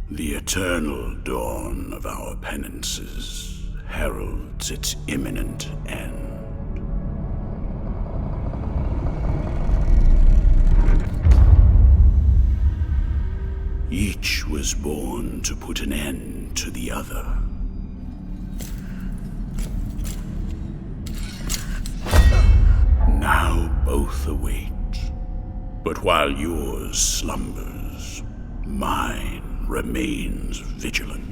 The eternal dawn of our penances heralds its imminent end. Each was born to put an end to the other. Now both await, but while yours slumbers, mine remains vigilant.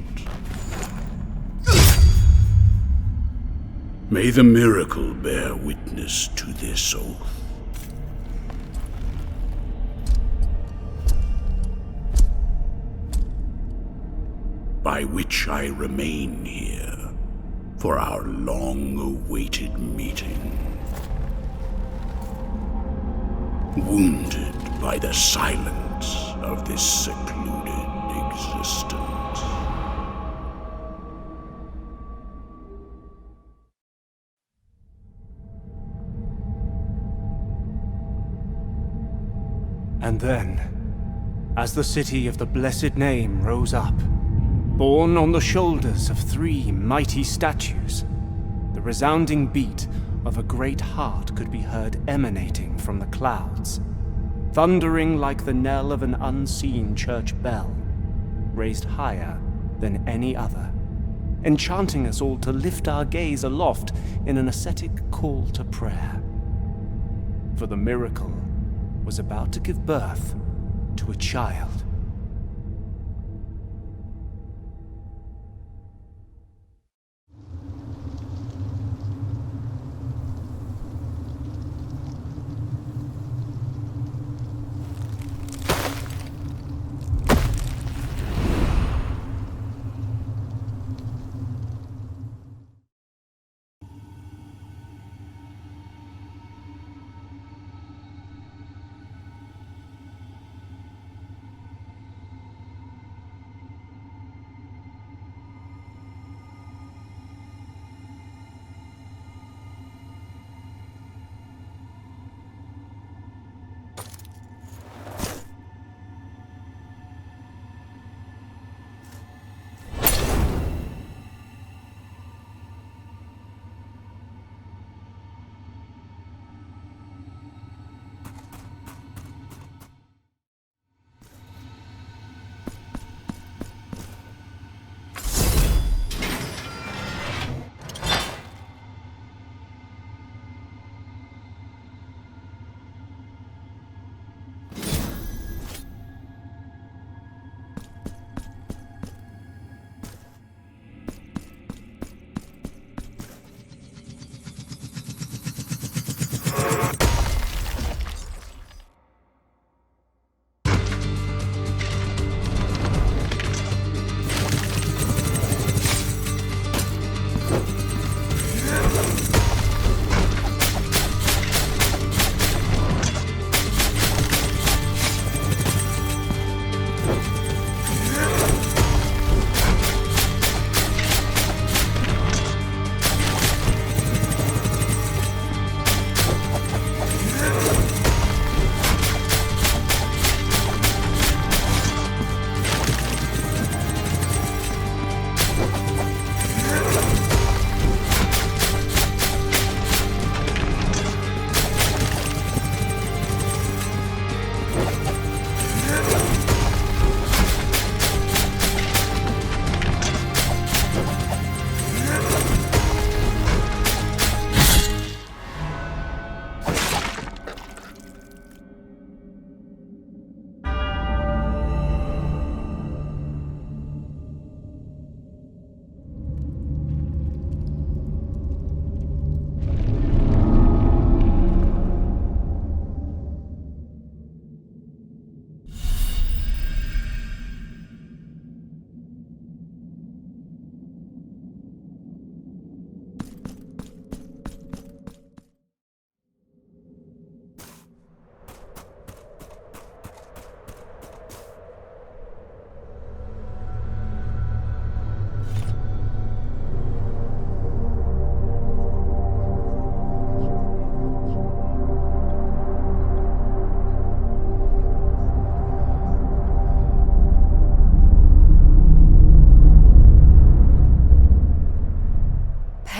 May the miracle bear witness to this oath. By which I remain here for our long-awaited meeting. Wounded by the silence of this secluded existence. And then, as the city of the blessed name rose up, borne on the shoulders of 3 mighty statues, the resounding beat of a great heart could be heard emanating from the clouds, thundering like the knell of an unseen church bell, raised higher than any other, enchanting us all to lift our gaze aloft in an ascetic call to prayer. For the miracle was about to give birth to a child.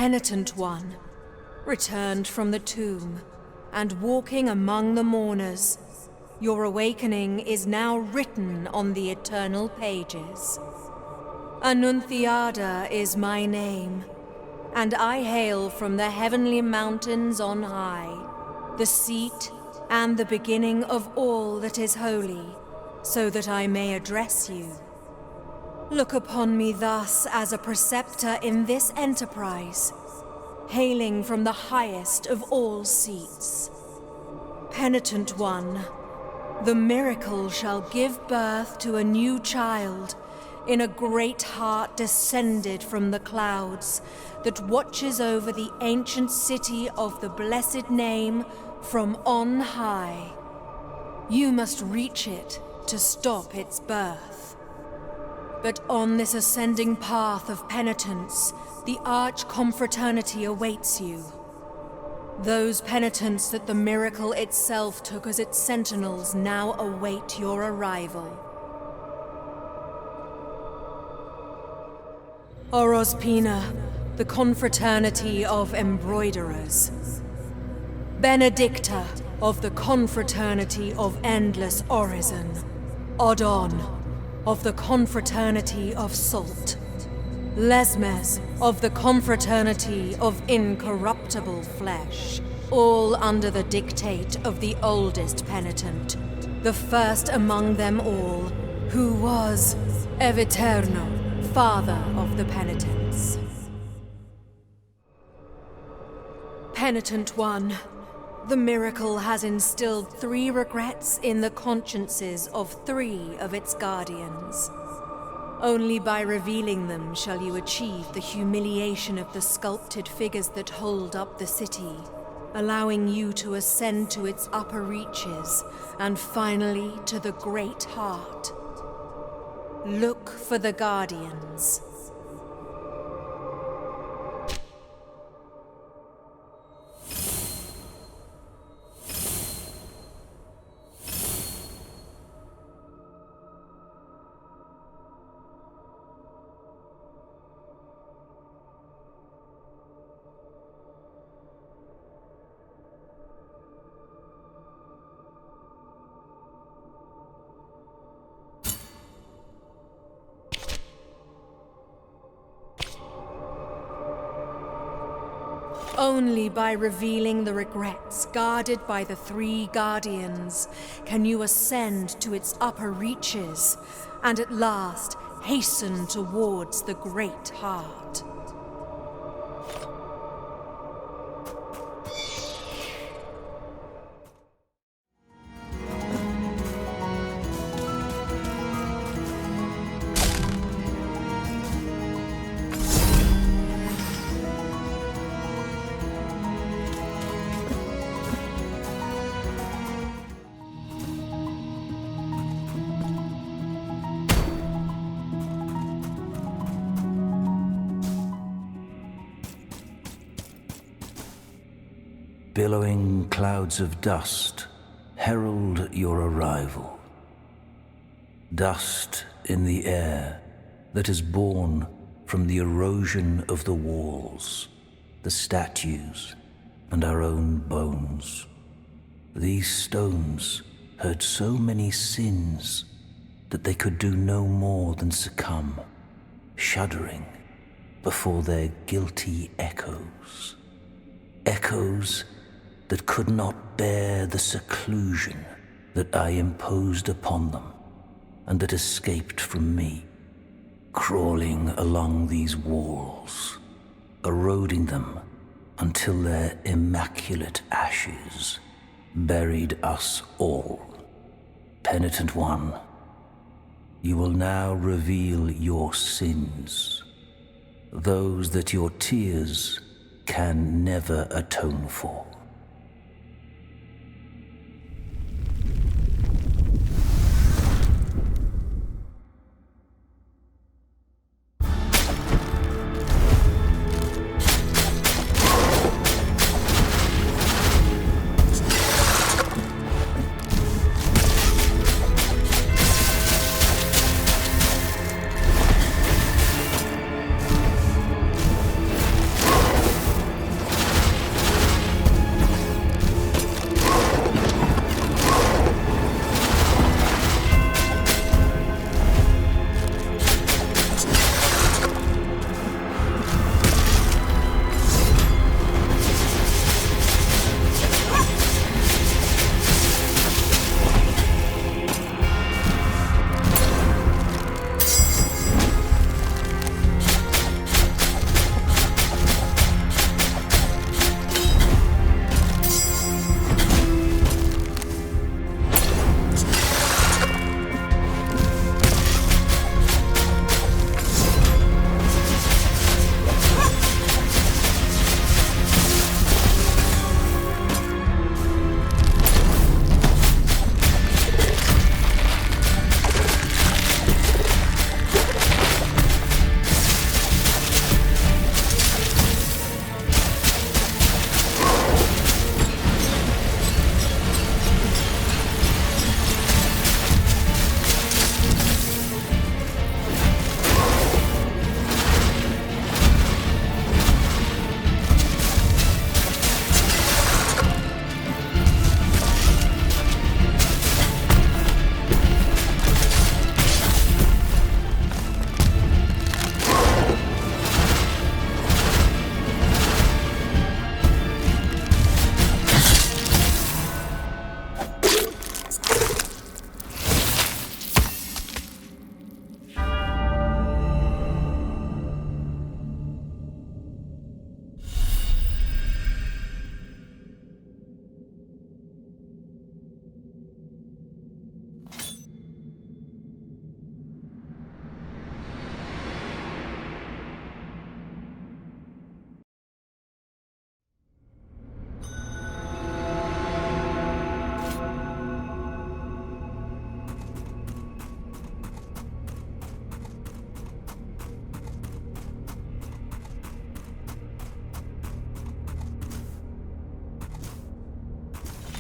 Penitent one, returned from the tomb, and walking among the mourners, your awakening is now written on the eternal pages. Annunciada is my name, and I hail from the heavenly mountains on high, the seat and the beginning of all that is holy, so that I may address you. Look upon me thus as a preceptor in this enterprise, hailing from the highest of all seats. Penitent one, the miracle shall give birth to a new child in a great heart descended from the clouds that watches over the ancient city of the blessed name from on high. You must reach it to stop its birth. But on this ascending path of penitence, the arch confraternity awaits you. Those penitents that the miracle itself took as its sentinels now await your arrival. Orospina, the Confraternity of Embroiderers. Benedicta, of the Confraternity of Endless Orison. Odon, of the Confraternity of Salt. Lesmes, of the Confraternity of Incorruptible Flesh. All under the dictate of the oldest penitent, the first among them all, who was Eviterno, father of the penitents. Penitent one, the miracle has instilled 3 regrets in the consciences of 3 of its guardians. Only by revealing them shall you achieve the humiliation of the sculpted figures that hold up the city, allowing you to ascend to its upper reaches and finally to the great heart. Look for the guardians. Only by revealing the regrets guarded by the 3 guardians can you ascend to its upper reaches and at last hasten towards the great heart. Billowing clouds of dust herald your arrival. Dust in the air that is born from the erosion of the walls, the statues, and our own bones. These stones heard so many sins that they could do no more than succumb, shuddering before their guilty echoes. Echoes that could not bear the seclusion that I imposed upon them and that escaped from me, crawling along these walls, eroding them until their immaculate ashes buried us all. Penitent one, you will now reveal your sins, those that your tears can never atone for.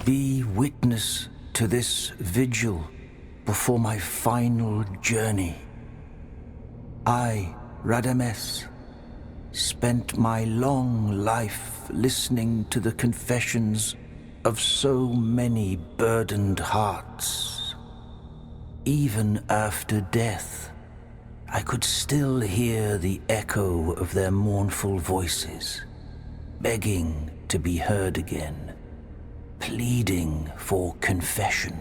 Be witness to this vigil before my final journey. I, Radames, spent my long life listening to the confessions of so many burdened hearts. Even after death, I could still hear the echo of their mournful voices, begging to be heard again, pleading for confession.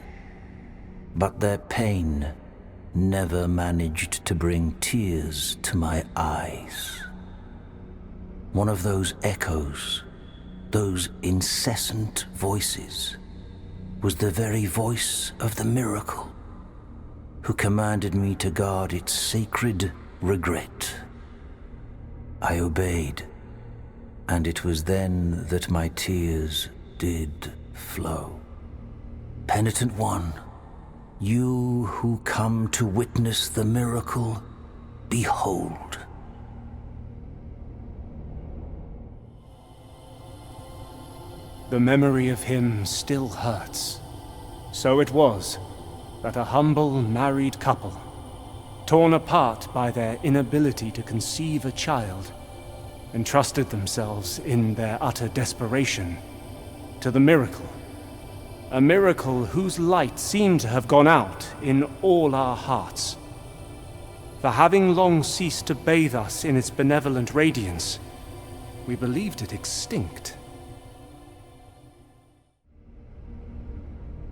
But their pain never managed to bring tears to my eyes. One of those echoes, those incessant voices, was the very voice of the miracle, who commanded me to guard its sacred regret. I obeyed, and it was then that my tears did flow. Penitent One, you who come to witness the miracle, behold. The memory of him still hurts. So it was that a humble married couple, torn apart by their inability to conceive a child, entrusted themselves in their utter desperation to the miracle. A miracle whose light seemed to have gone out in all our hearts. For having long ceased to bathe us in its benevolent radiance, we believed it extinct.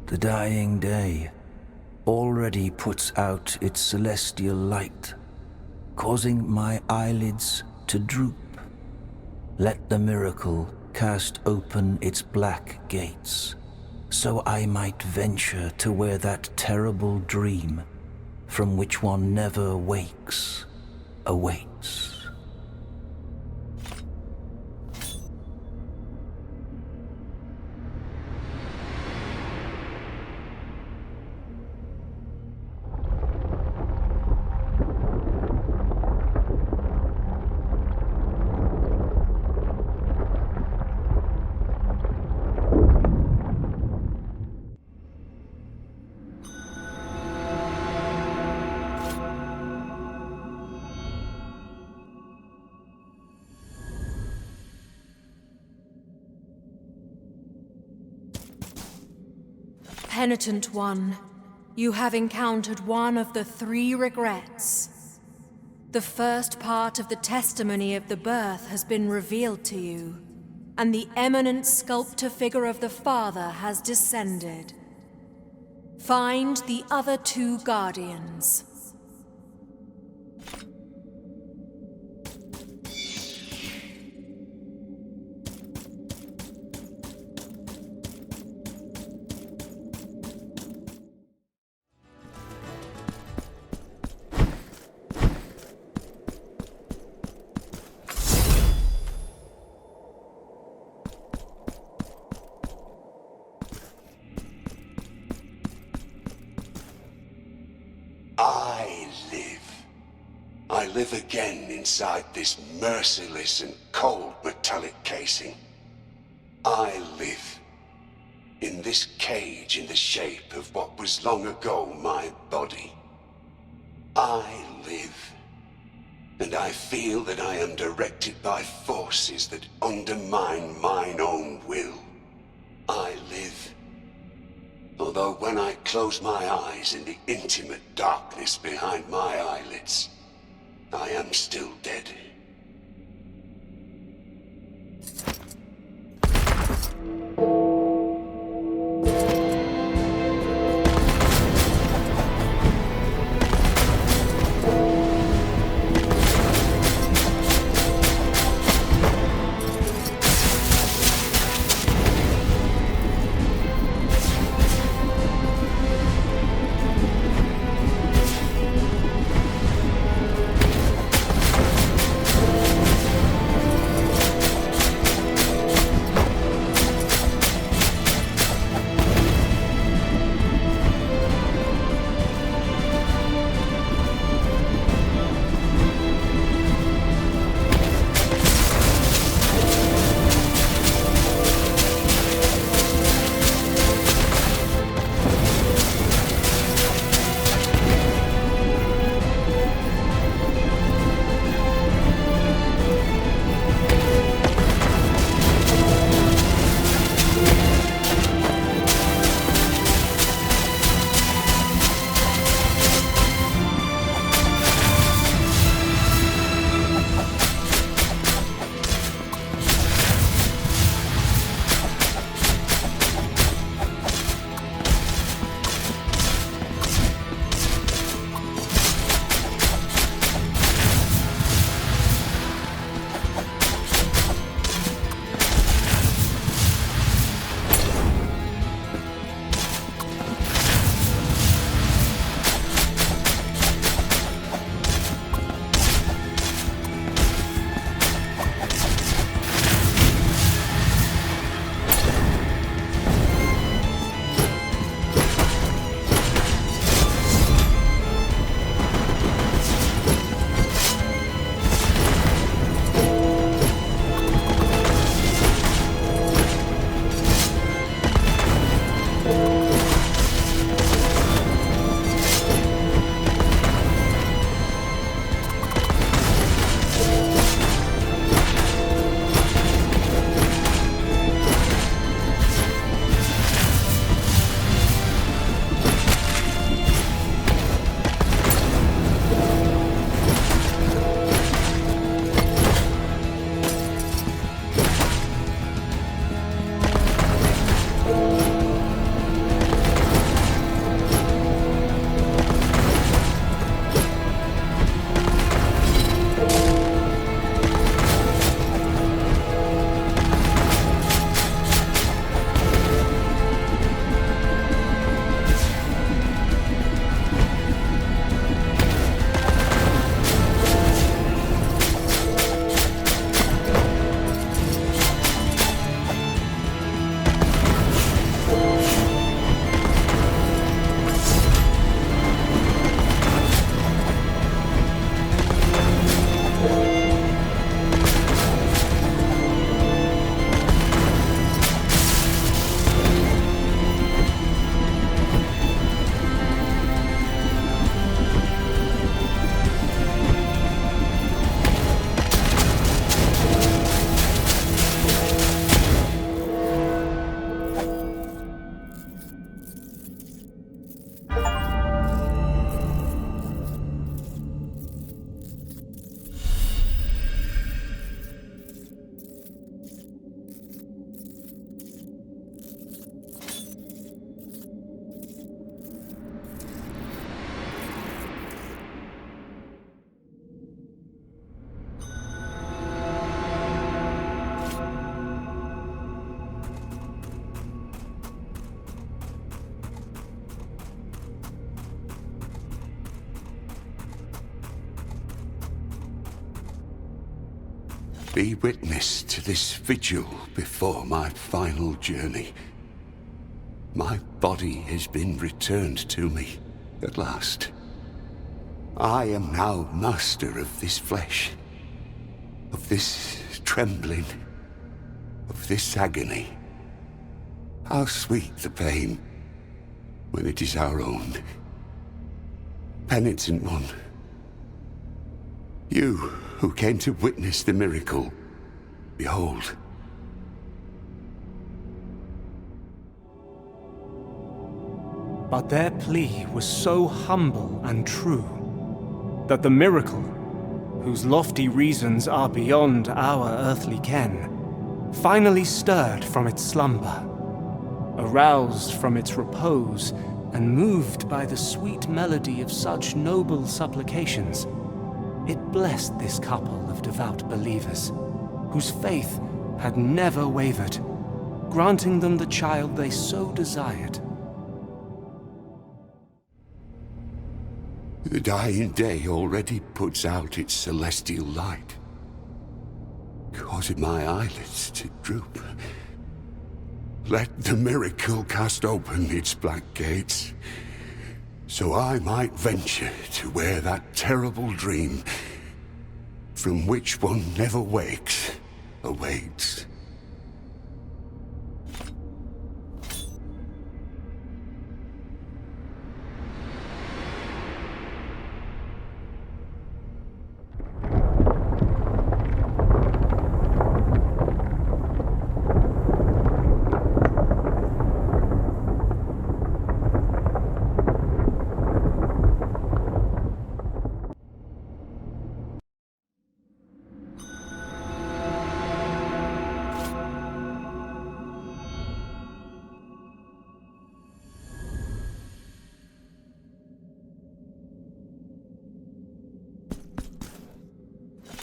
The dying day already puts out its celestial light, causing my eyelids to droop. Let the miracle cast open its black gates, so I might venture to where that terrible dream, from which one never wakes, awaits. Penitent One, you have encountered one of the 3 regrets. The first part of the testimony of the birth has been revealed to you, and the eminent sculptor figure of the Father has descended. Find the other 2 guardians. I live again inside this merciless and cold metallic casing. I live in this cage in the shape of what was long ago my body. I live, and I feel that I am directed by forces that undermine mine own will. I live, although when I close my eyes in the intimate darkness behind my eyelids, I am still dead. be witness to this vigil before my final journey. My body has been returned to me, at last. I am now master of this flesh, of this trembling, of this agony. How sweet the pain when it is our own. Penitent one, you who came to witness the miracle, behold. But their plea was so humble and true that the miracle, whose lofty reasons are beyond our earthly ken, finally stirred from its slumber, aroused from its repose, and moved by the sweet melody of such noble supplications, it blessed this couple of devout believers, whose faith had never wavered, granting them the child they so desired. The dying day already puts out its celestial light, causing my eyelids to droop. Let the miracle cast open its black gates, so I might venture to where that terrible dream, from which one never wakes, awaits.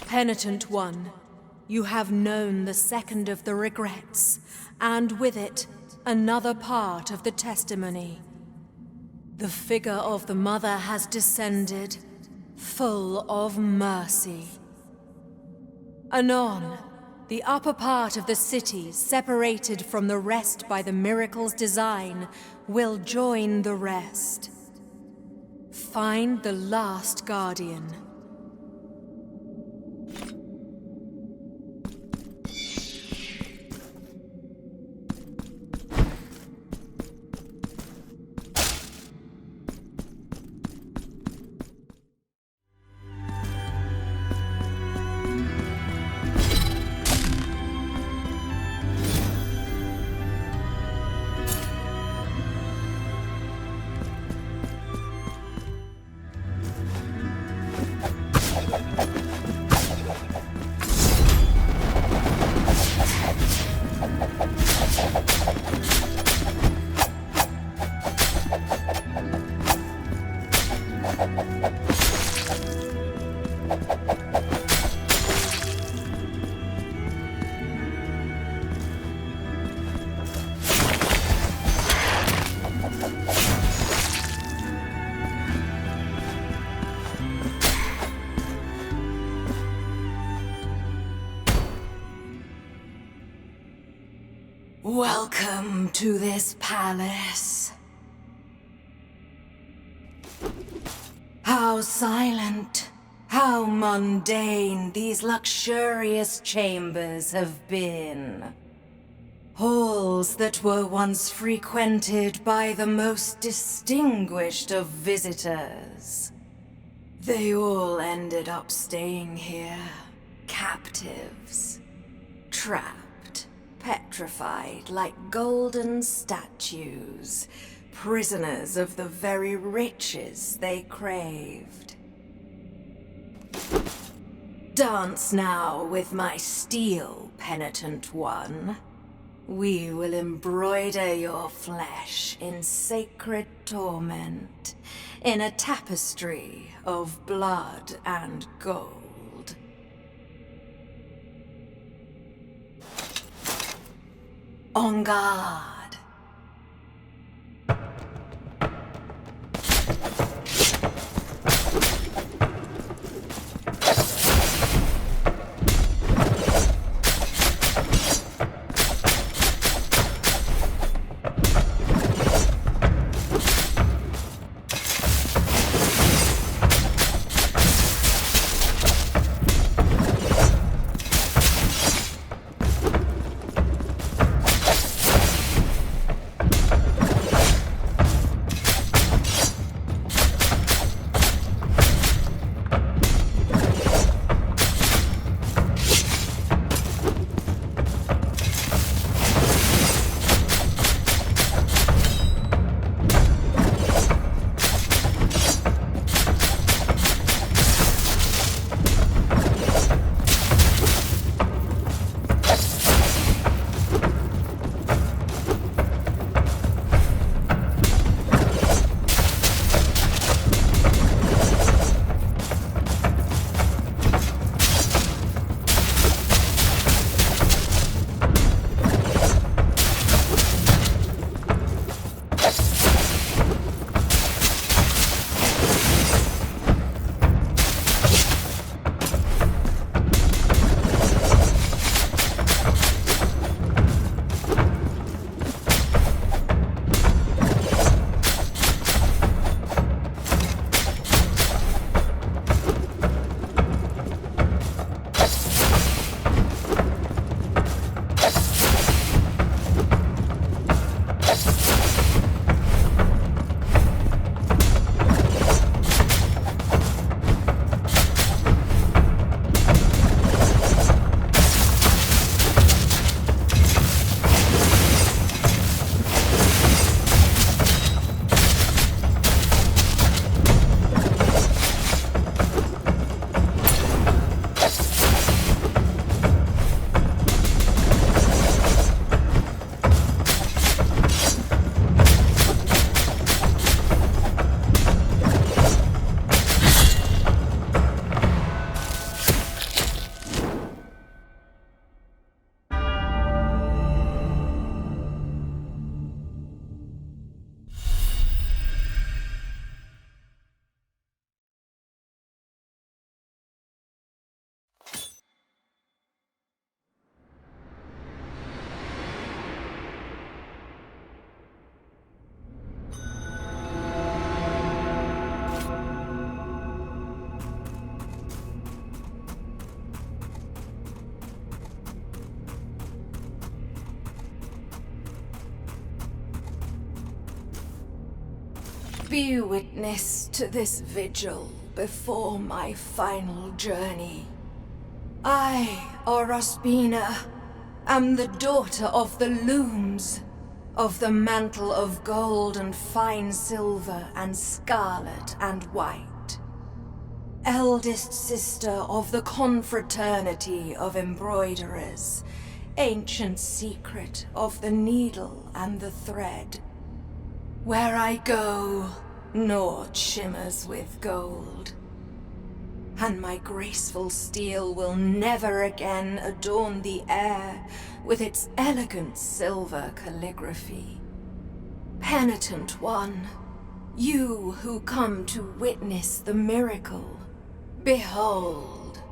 Penitent one, you have known the second of the regrets, and with it, another part of the testimony. The figure of the mother has descended, full of mercy. Anon, the upper part of the city, separated from the rest by the miracle's design, will join the rest. Find the last guardian. Welcome to this palace. How silent, how mundane these luxurious chambers have been. Halls that were once frequented by the most distinguished of visitors. They all ended up staying here, captives, trapped, petrified like golden statues, prisoners of the very riches they craved. Dance now with my steel, penitent one. We will embroider your flesh in sacred torment, in a tapestry of blood and gold. On guard. Be witness to this vigil before my final journey. I, Orospina, am the daughter of the looms, of the mantle of gold and fine silver and scarlet and white. Eldest sister of the Confraternity of Embroiderers, ancient secret of the needle and the thread. Where I go, naught shimmers with gold. And my graceful steel will never again adorn the air with its elegant silver calligraphy. Penitent one, you who come to witness the miracle, behold.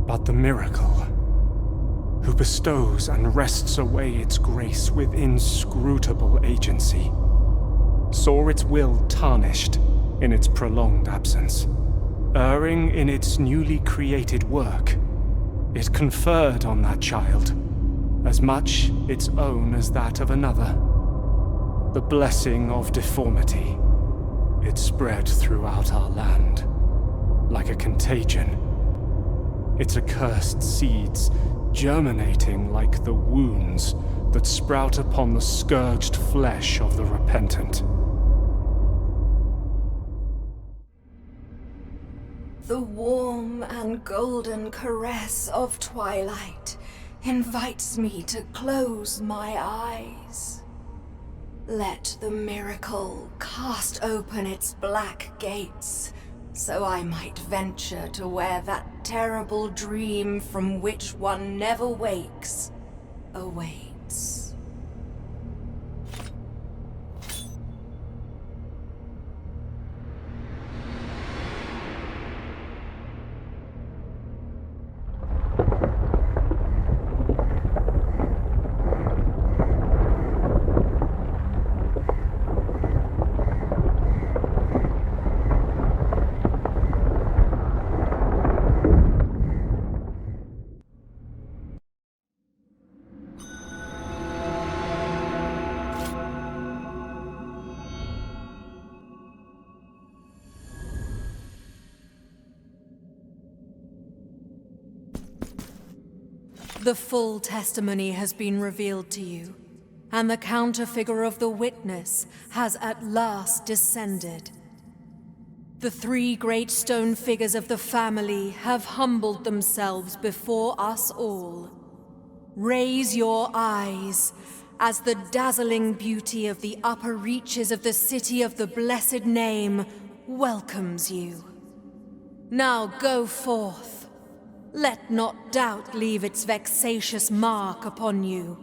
But the miracle, who bestows and wrests away its grace with inscrutable agency, saw its will tarnished in its prolonged absence. Erring in its newly created work, it conferred on that child as much its own as that of another. The blessing of deformity. It spread throughout our land, like a contagion. Its accursed seeds germinating like the wounds that sprout upon the scourged flesh of the repentant. The warm and golden caress of twilight invites me to close my eyes. Let the miracle cast open its black gates, so I might venture to where that terrible dream from which one never wakes awaits. The full testimony has been revealed to you, and the counterfigure of the witness has at last descended. The three great stone figures of the family have humbled themselves before us all. Raise your eyes as the dazzling beauty of the upper reaches of the city of the blessed name welcomes you. Now go forth. Let not doubt leave its vexatious mark upon you.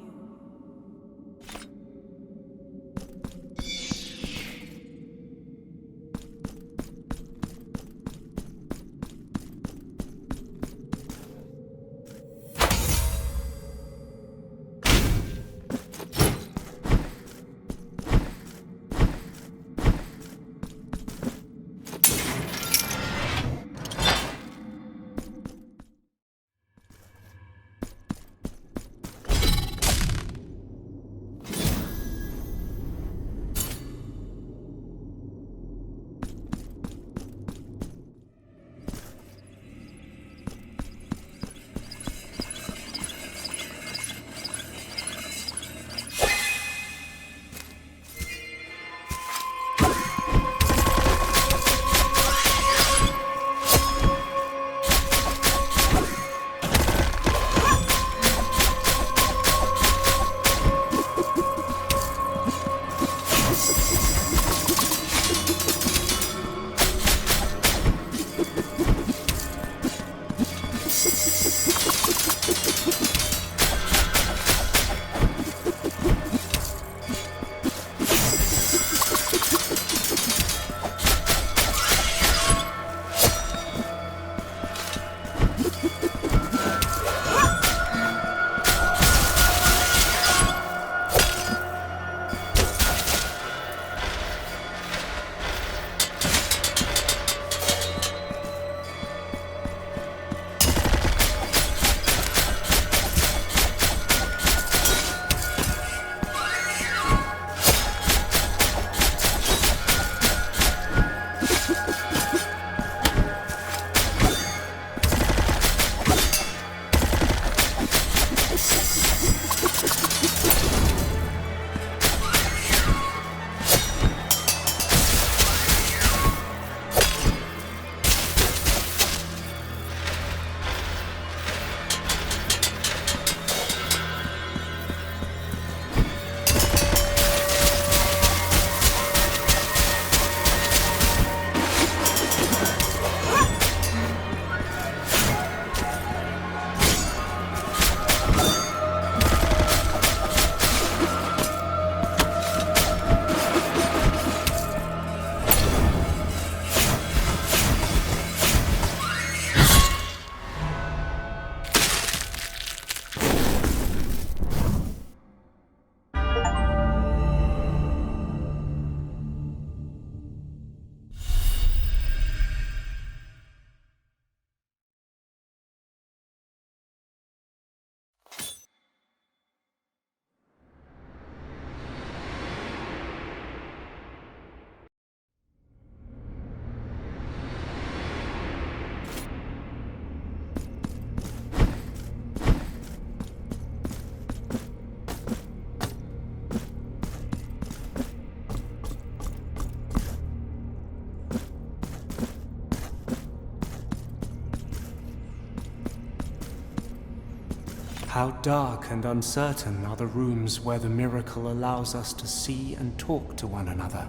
How dark and uncertain are the rooms where the miracle allows us to see and talk to one another.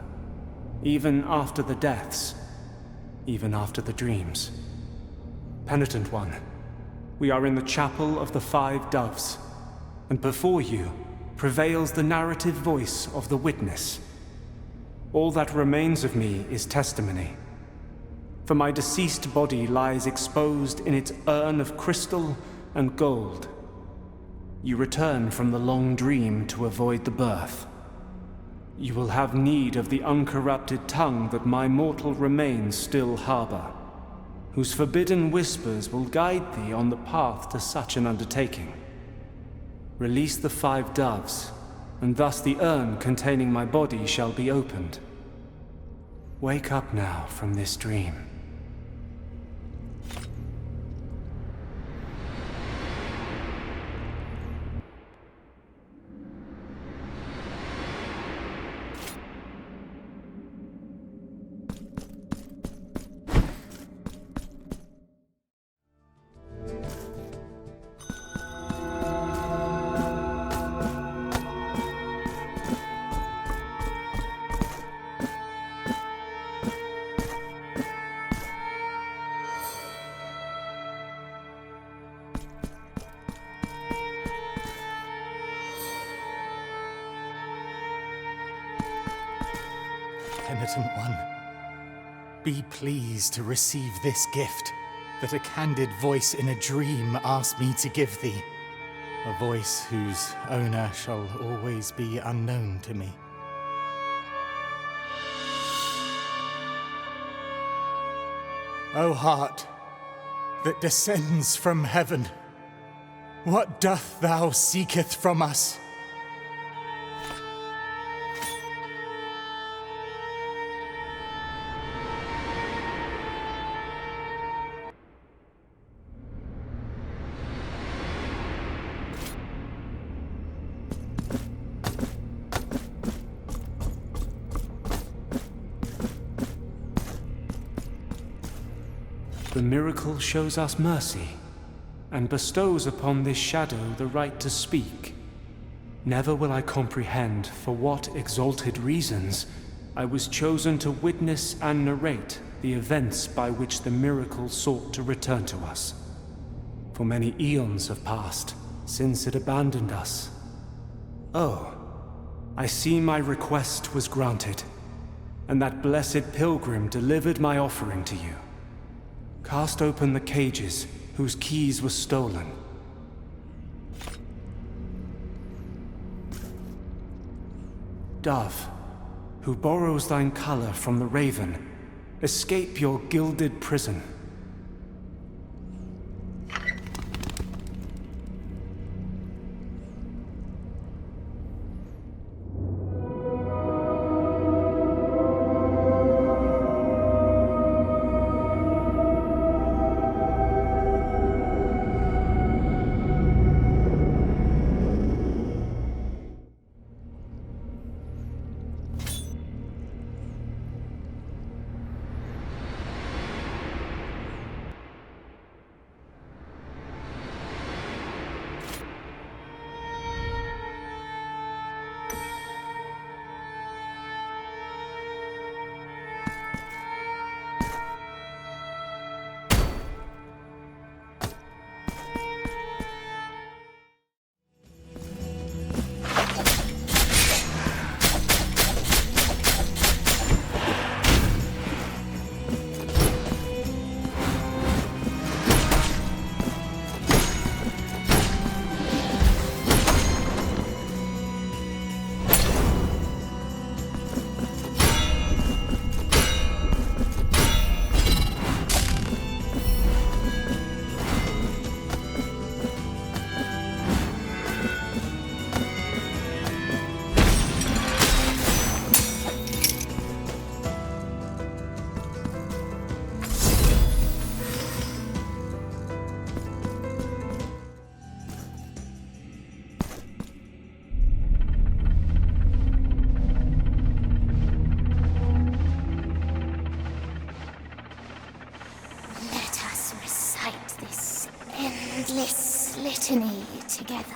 Even after the deaths, even after the dreams. Penitent One, we are in the Chapel of the Five Doves, and before you prevails the narrative voice of the witness. All that remains of me is testimony. For my deceased body lies exposed in its urn of crystal and gold. You return from the long dream to avoid the birth. You will have need of the uncorrupted tongue that my mortal remains still harbor, whose forbidden whispers will guide thee on the path to such an undertaking. Release the 5 doves, and thus the urn containing my body shall be opened. Wake up now from this dream. Penitent One, be pleased to receive this gift that a candid voice in a dream asked me to give thee. A voice whose owner shall always be unknown to me. O heart that descends from heaven, what doth thou seeketh from us? The miracle shows us mercy, and bestows upon this shadow the right to speak. Never will I comprehend for what exalted reasons I was chosen to witness and narrate the events by which the miracle sought to return to us. For many eons have passed since it abandoned us. Oh, I see my request was granted, and that blessed pilgrim delivered my offering to you. Cast open the cages whose keys were stolen. Dove, who borrows thine color from the raven, escape your gilded prison. Litany together,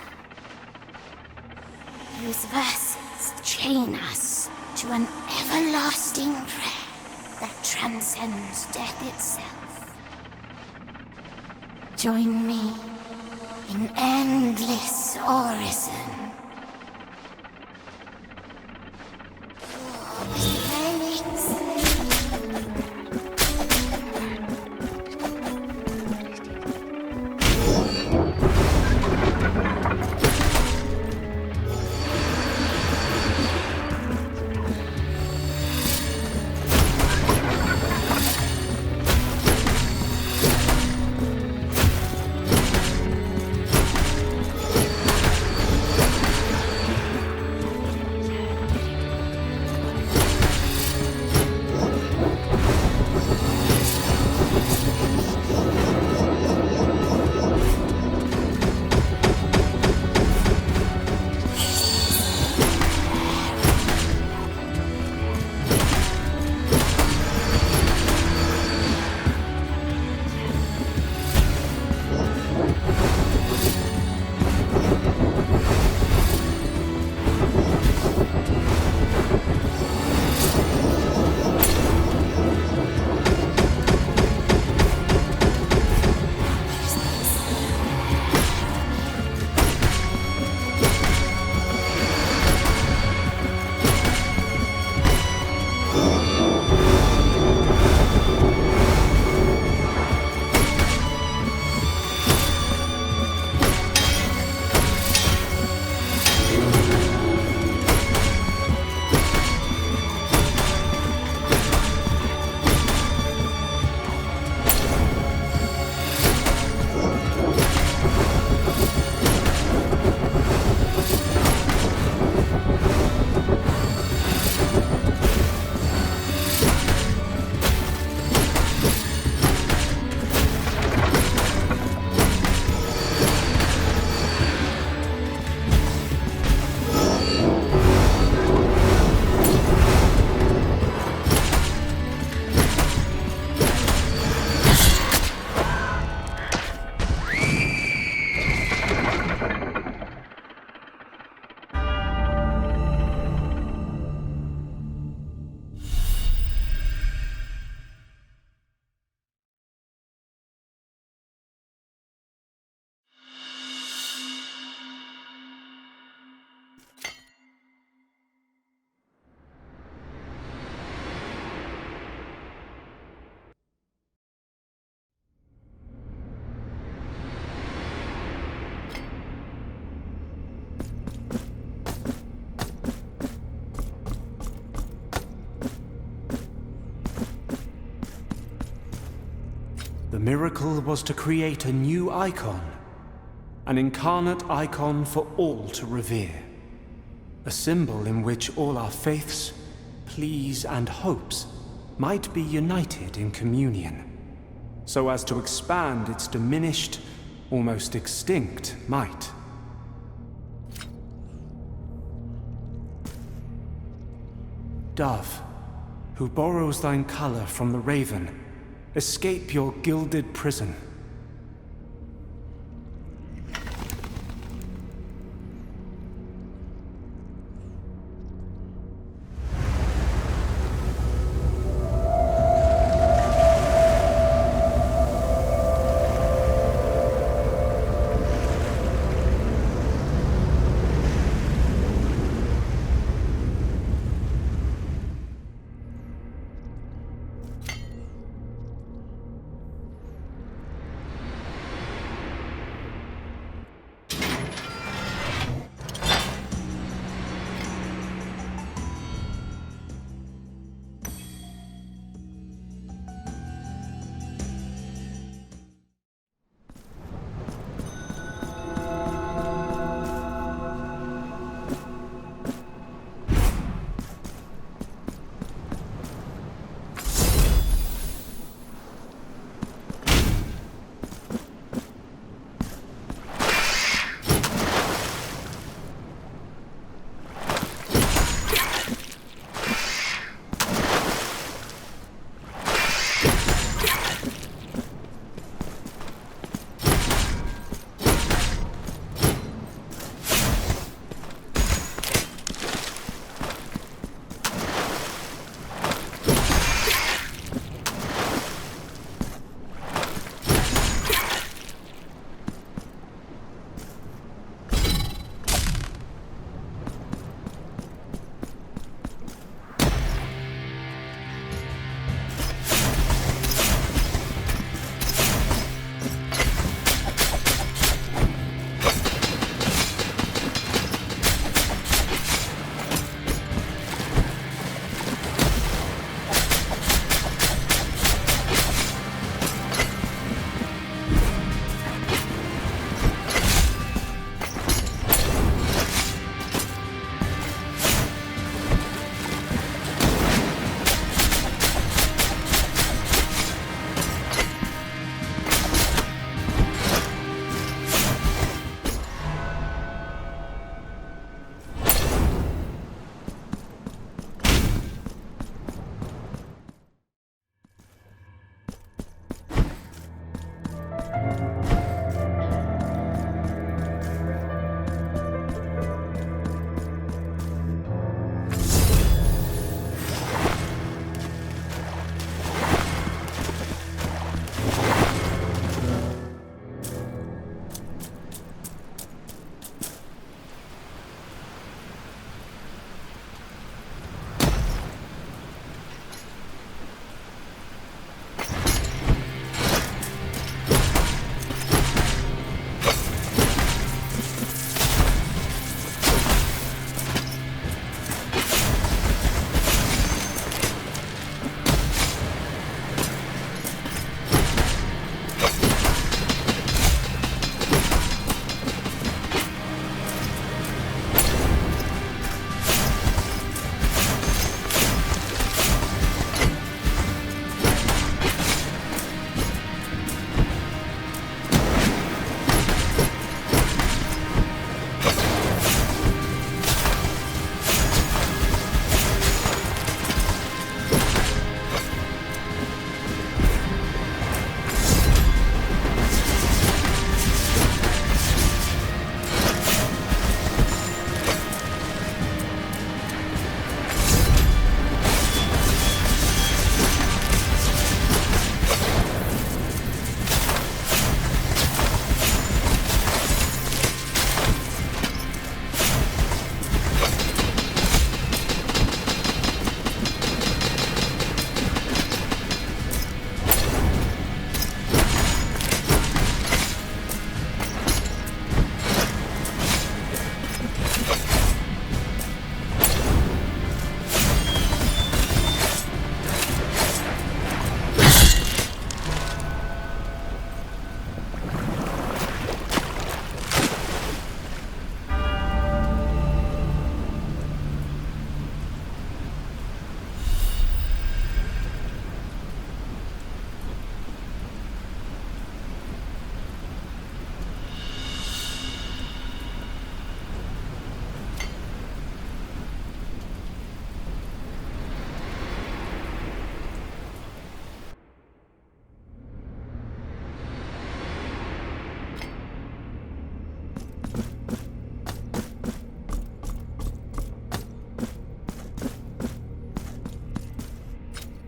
whose verses chain us to an everlasting prayer that transcends death itself. Join me in endless Orison. The miracle was to create a new icon, an incarnate icon for all to revere. A symbol in which all our faiths, pleas, and hopes might be united in communion, so as to expand its diminished, almost extinct might. Dove, who borrows thine color from the raven, escape your gilded prison.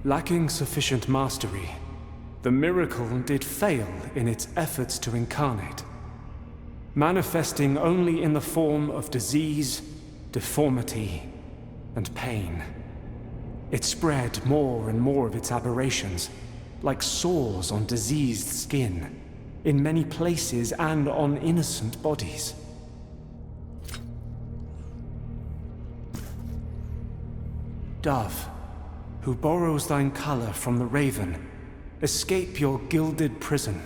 Lacking sufficient mastery, the miracle did fail in its efforts to incarnate, manifesting only in the form of disease, deformity, and pain. It spread more and more of its aberrations, like sores on diseased skin, in many places and on innocent bodies. Dove, who borrows thine color from the raven, escape your gilded prison.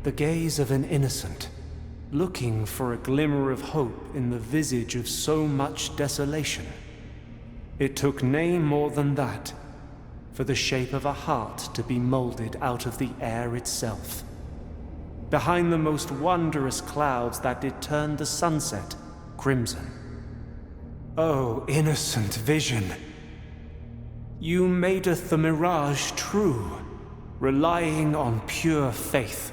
The gaze of an innocent, looking for a glimmer of hope in the visage of so much desolation. It took nay more than that, for the shape of a heart to be molded out of the air itself. behind the most wondrous clouds that did turn the sunset crimson. O innocent vision, you madeth the mirage true, relying on pure faith.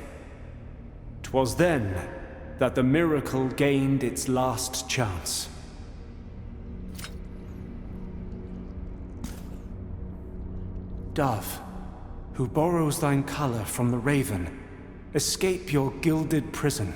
'Twas then that the miracle gained its last chance. Dove, who borrows thine color from the raven, escape your gilded prison.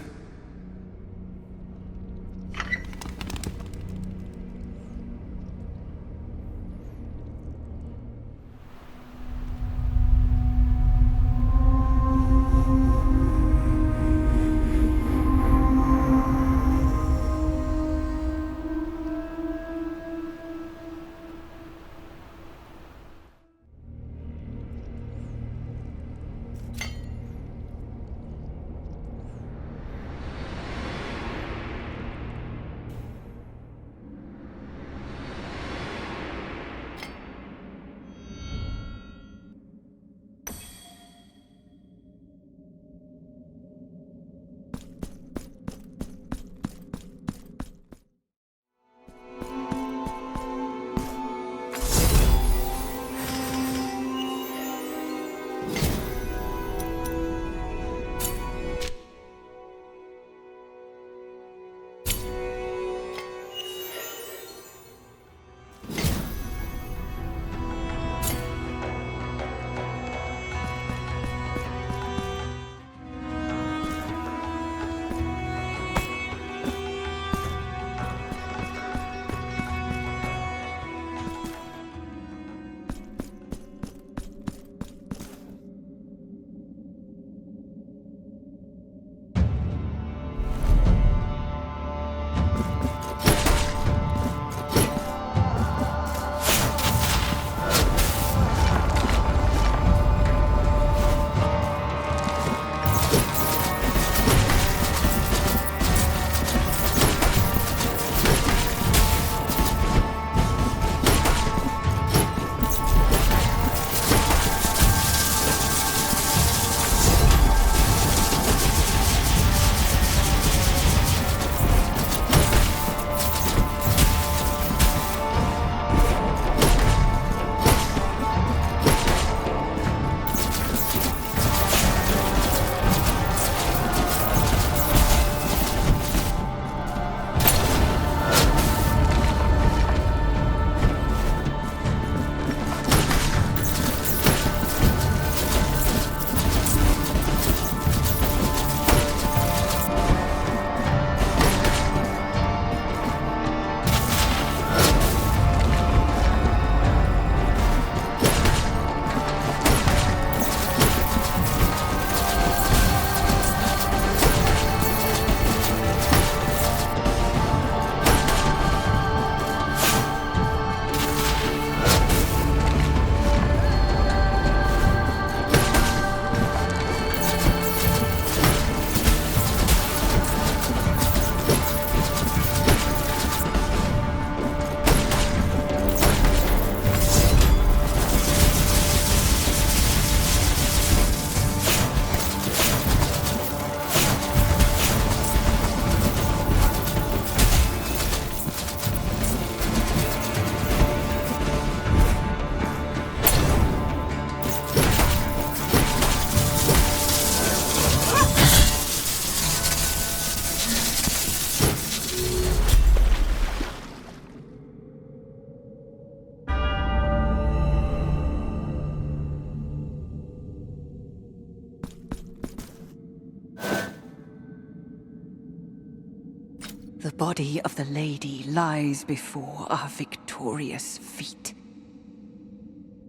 The body of the lady lies before our victorious feet.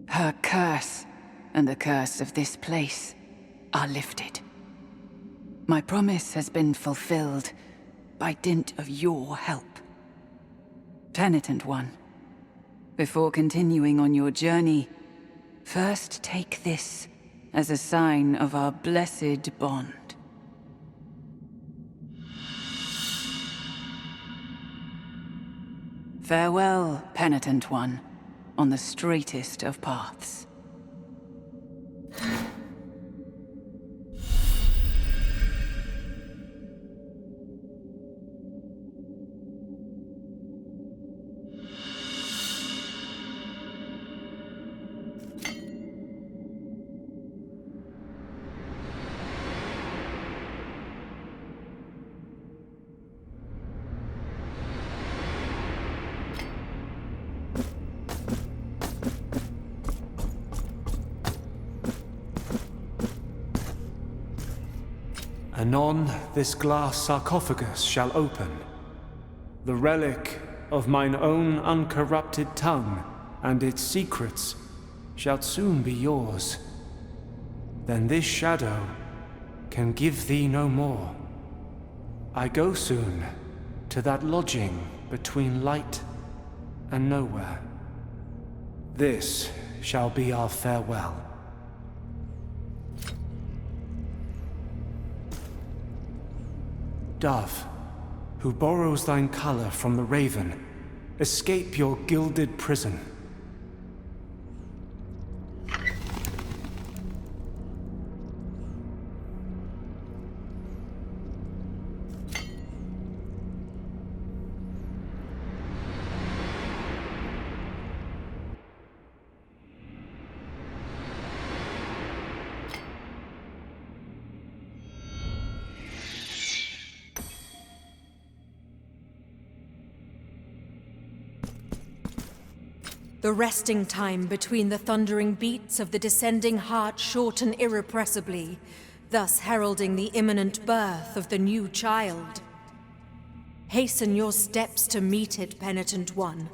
Her curse and the curse of this place are lifted. My promise has been fulfilled by dint of your help. Penitent one, before continuing on your journey, first take this as a sign of our blessed bond. Farewell, penitent one, on the straightest of paths. Anon this glass sarcophagus shall open, the relic of mine own uncorrupted tongue, and its secrets shall soon be yours. Then this shadow can give thee no more. I go soon to that lodging between light and nowhere. This shall be our farewell. Dove, who borrows thine color from the raven, escape your gilded prison. The resting time between the thundering beats of the descending heart shorten irrepressibly, thus heralding the imminent birth of the new child. Hasten your steps to meet it, penitent one.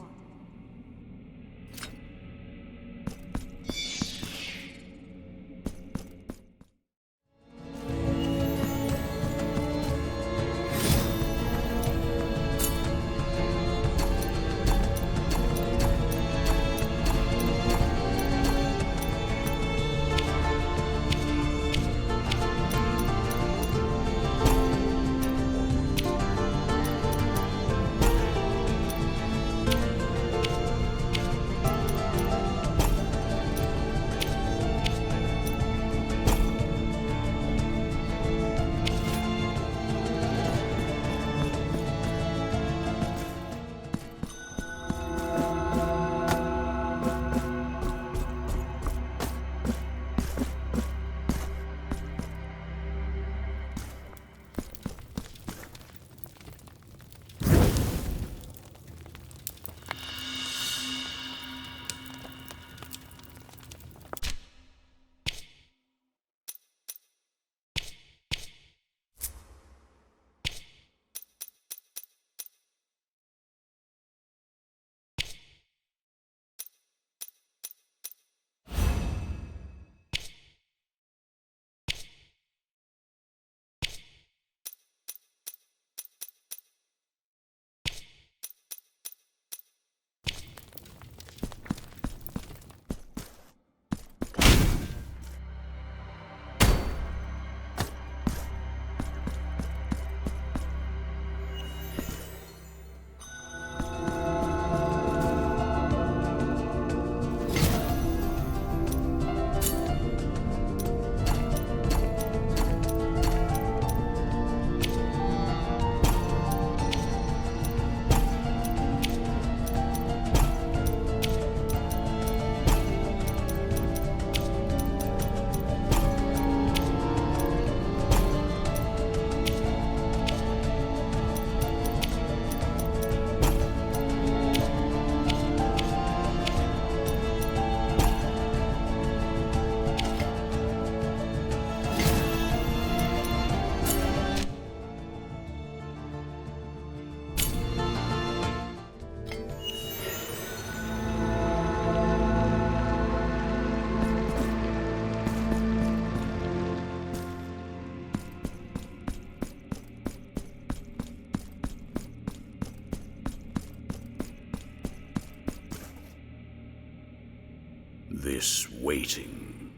This waiting,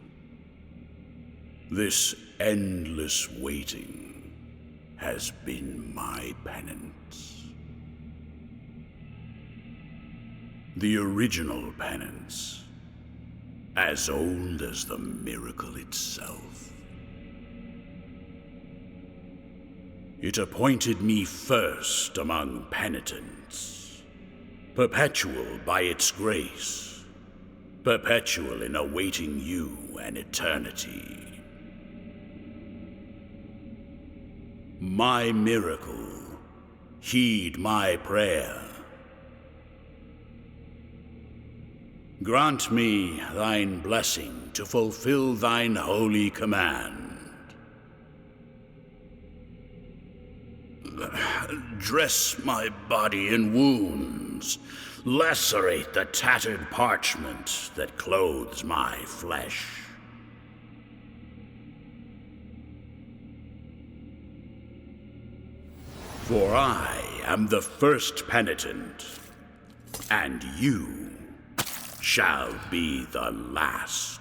this endless waiting, has been my penance. The original penance, as old as the miracle itself. It appointed me first among penitents, perpetual by its grace, perpetual in awaiting you an eternity. My miracle, heed my prayer. Grant me thine blessing to fulfill thine holy command. Dress my body in wounds. Lacerate the tattered parchment that clothes my flesh. For I am the first penitent, and you shall be the last.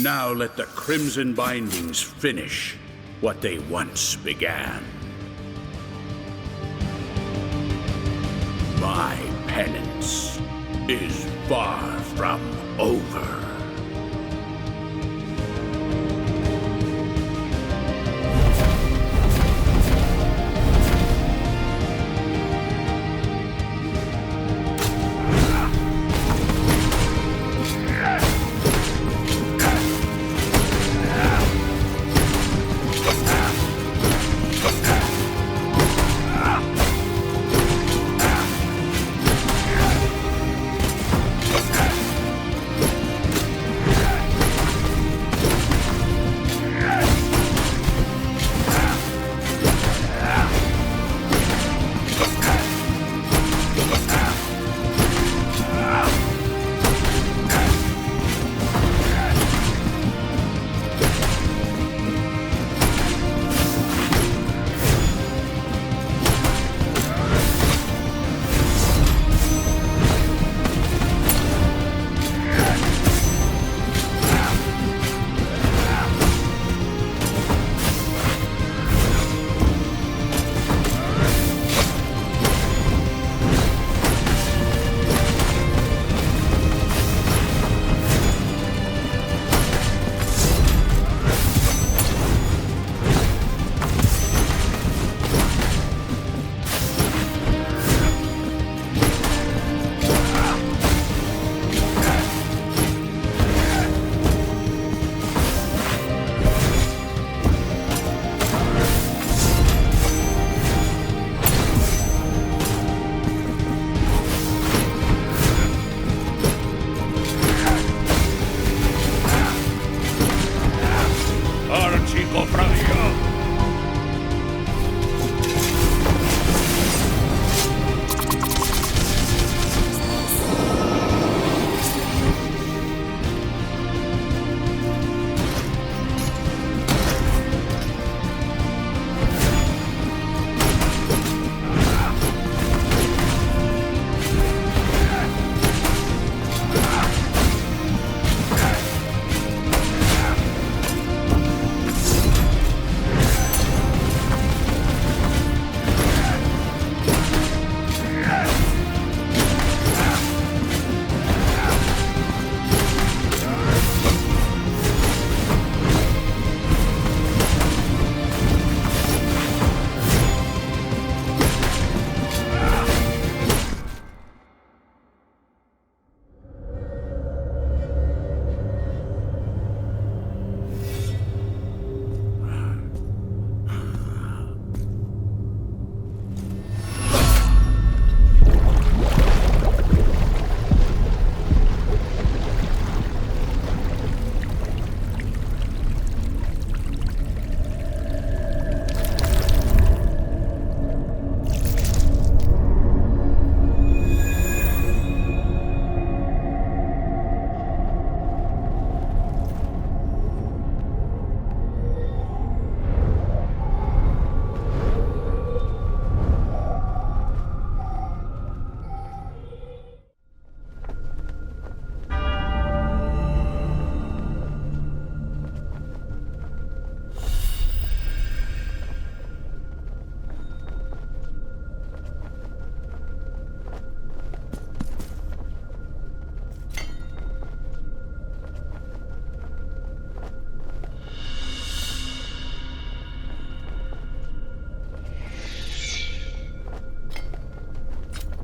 Now let the crimson bindings finish what they once began. My penance is far from over.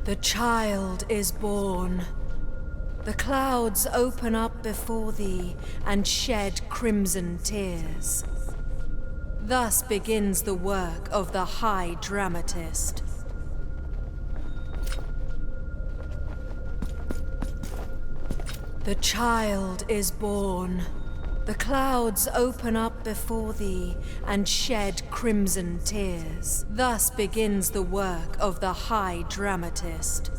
The child is born. The clouds open up before thee and shed crimson tears. Thus begins the work of the High Dramatist. The child is born. The clouds open up before thee and shed crimson tears. Thus begins the work of the High Dramatist.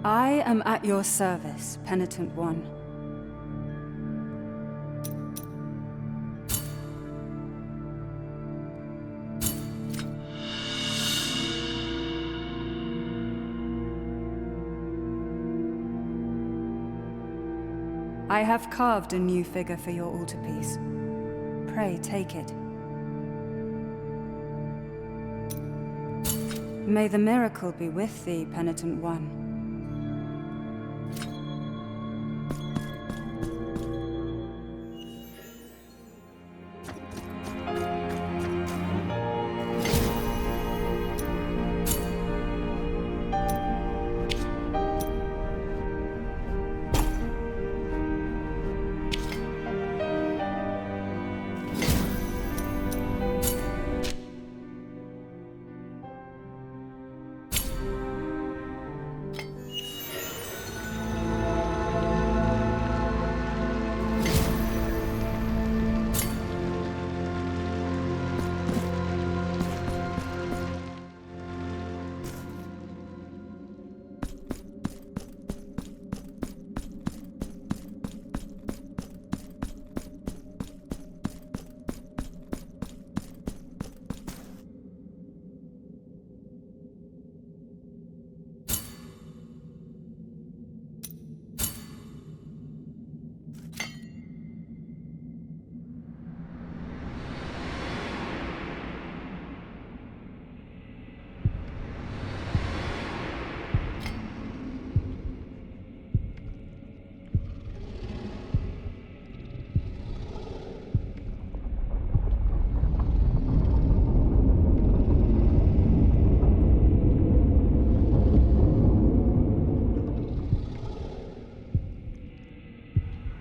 I am at your service, Penitent One. I have carved a new figure for your altarpiece. Pray, take it. May the miracle be with thee, Penitent One.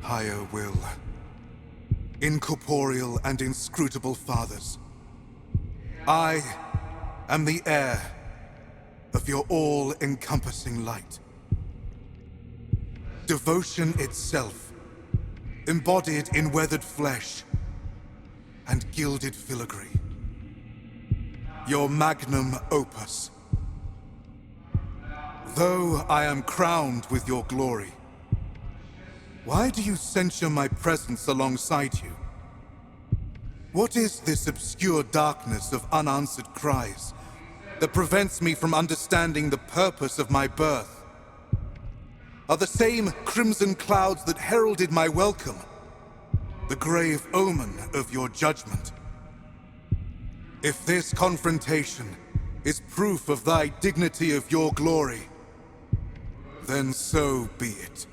Higher will, incorporeal and inscrutable fathers, I am the heir of your all-encompassing light. Devotion itself, embodied in weathered flesh and gilded filigree. Your magnum opus. Though I am crowned with your glory, why do you censure my presence alongside you? What is this obscure darkness of unanswered cries that prevents me from understanding the purpose of my birth? Are the same crimson clouds that heralded my welcome the grave omen of your judgment? If this confrontation is proof of thy dignity of your glory, then so be it.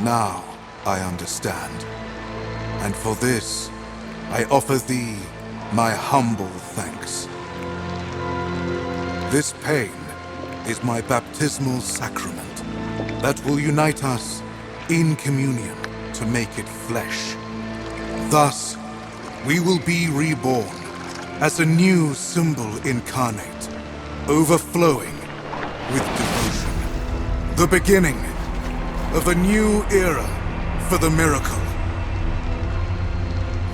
Now I understand. And for this, I offer thee my humble thanks. This pain is my baptismal sacrament that will unite us in communion to make it flesh. Thus, we will be reborn as a new symbol incarnate, overflowing with devotion. The beginning of a new era for the miracle.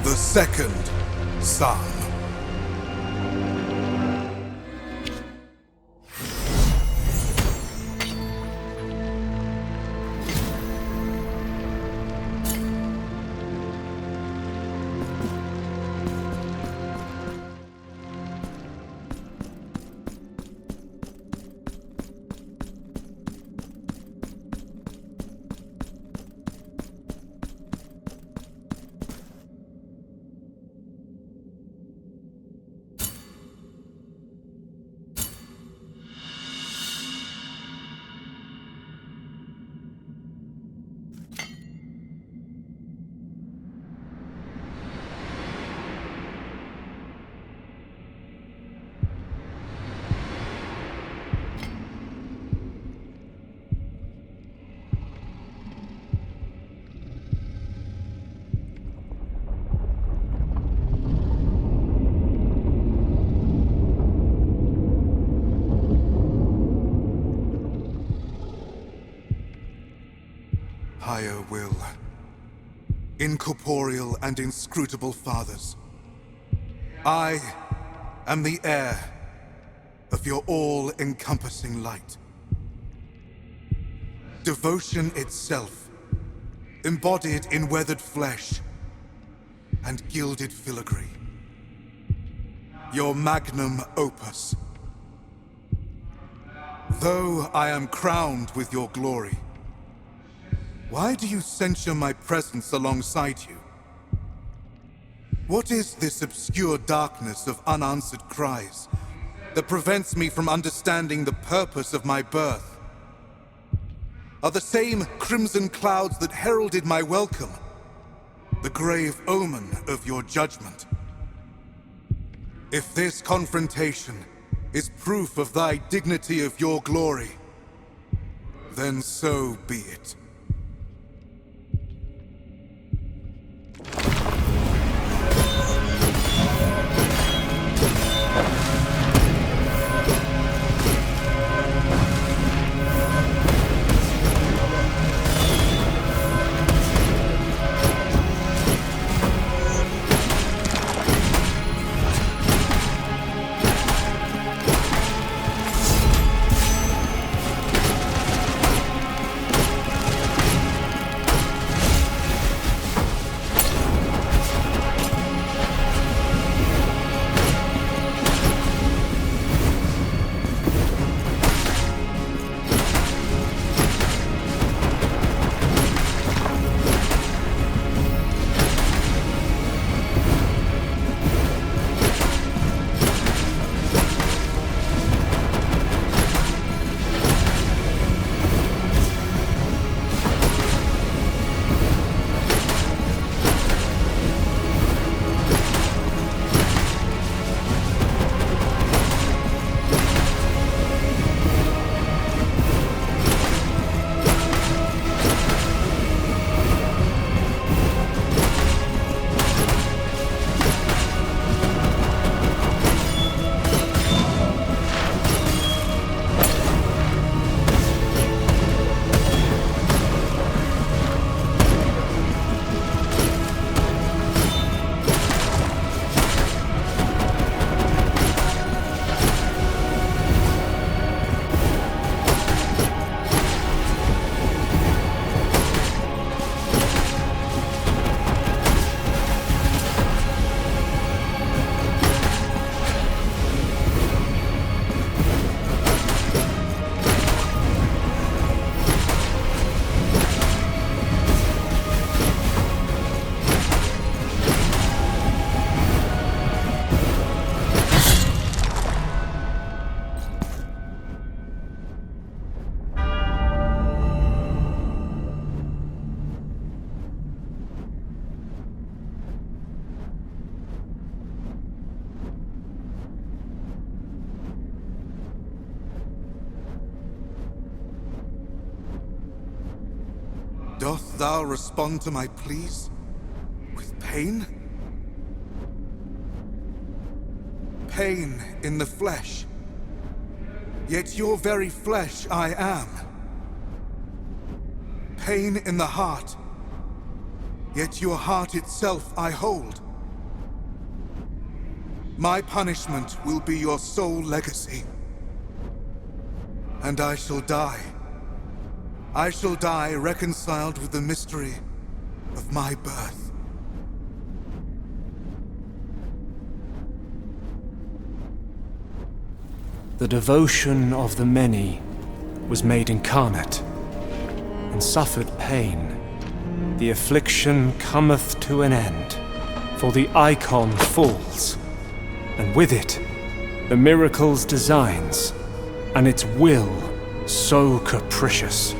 The second Psalm. Higher will, incorporeal and inscrutable fathers, I am the heir of your all-encompassing light. Devotion itself, embodied in weathered flesh and gilded filigree. Your magnum opus. Though I am crowned with your glory, why do you censure my presence alongside you? What is this obscure darkness of unanswered cries that prevents me from understanding the purpose of my birth? Are the same crimson clouds that heralded my welcome the grave omen of your judgment? If this confrontation is proof of thy dignity of your glory, then so be it. Doth thou respond to my pleas with pain? Pain in the flesh. Yet your very flesh I am. Pain in the heart. Yet your heart itself I hold. My punishment will be your sole legacy. And I shall die. I shall die reconciled with the mystery of my birth. The devotion of the many was made incarnate, and suffered pain. The affliction cometh to an end, for the icon falls, and with it, the miracle's designs, and its will so capricious.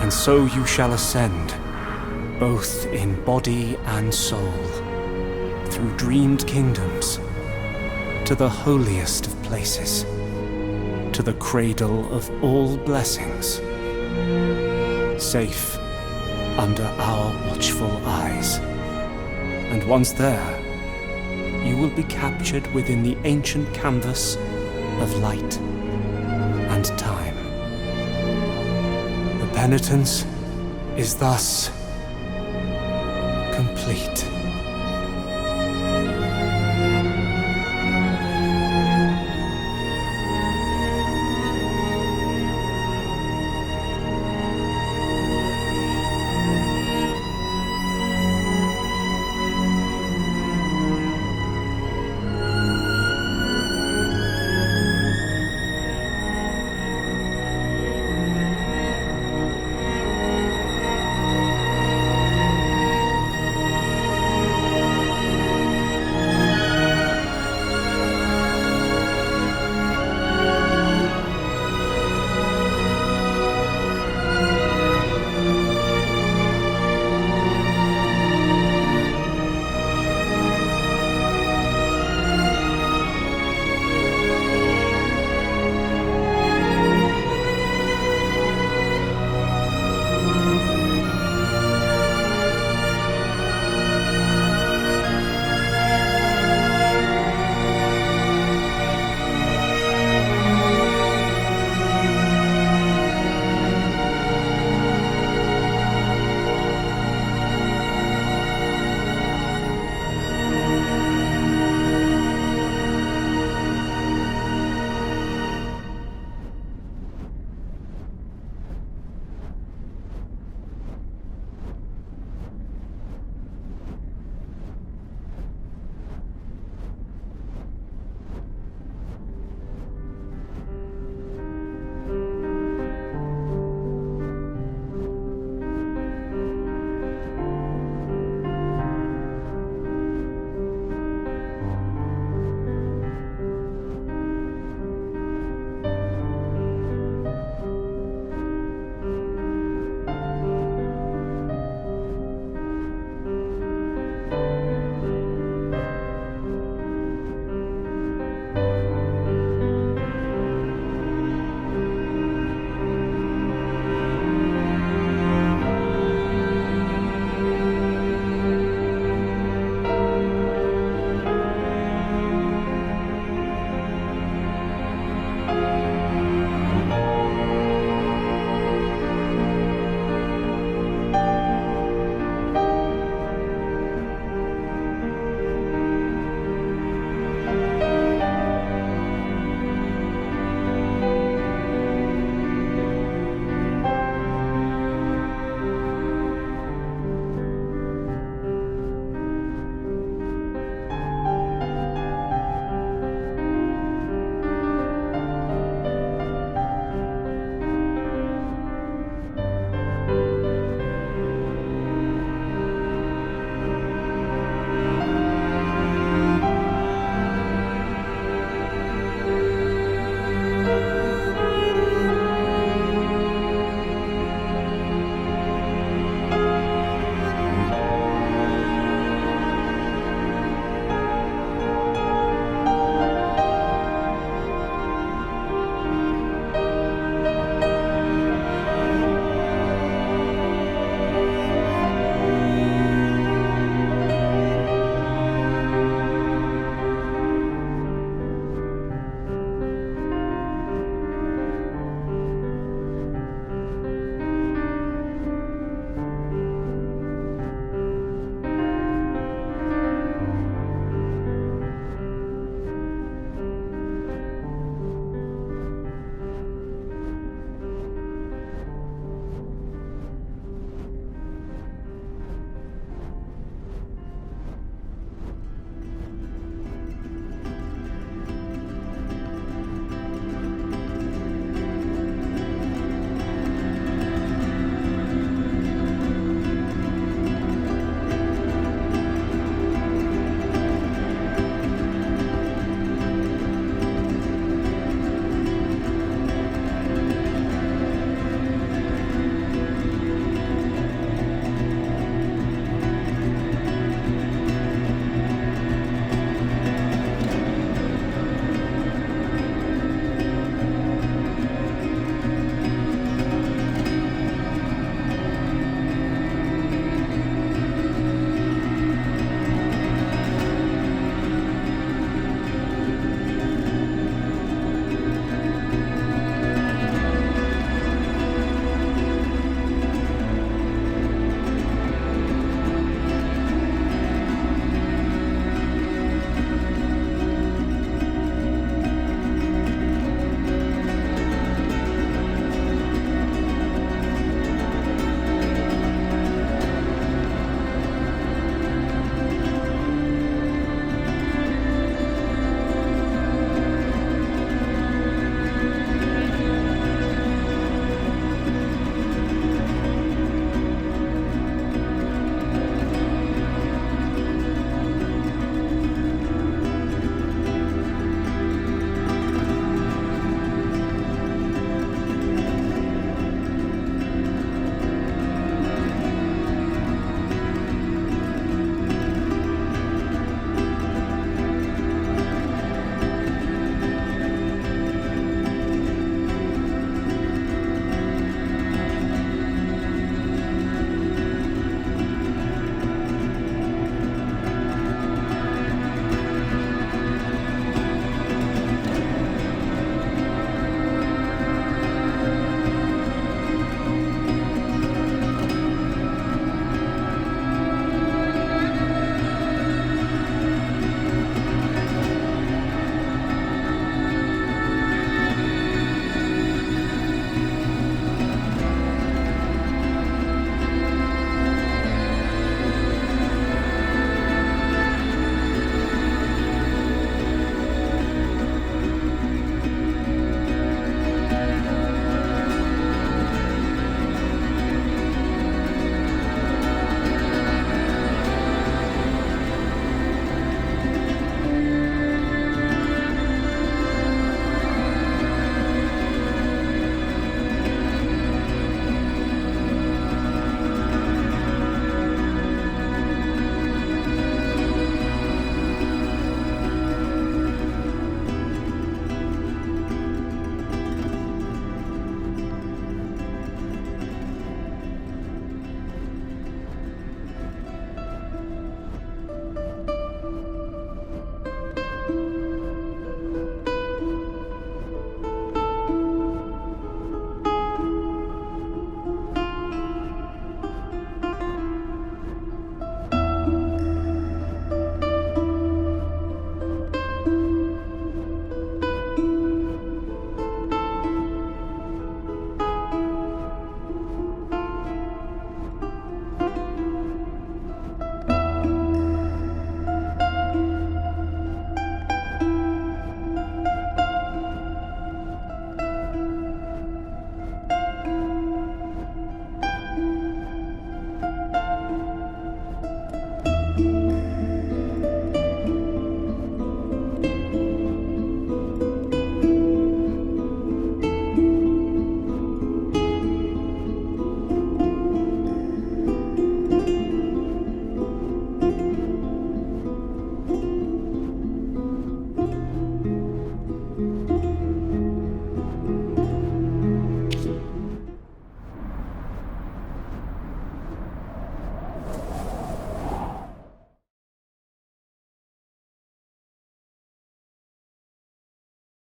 And so you shall ascend, both in body and soul, through dreamed kingdoms, to the holiest of places, to the cradle of all blessings, safe under our watchful eyes. And once there, you will be captured within the ancient canvas of light and time. The penitence is thus complete.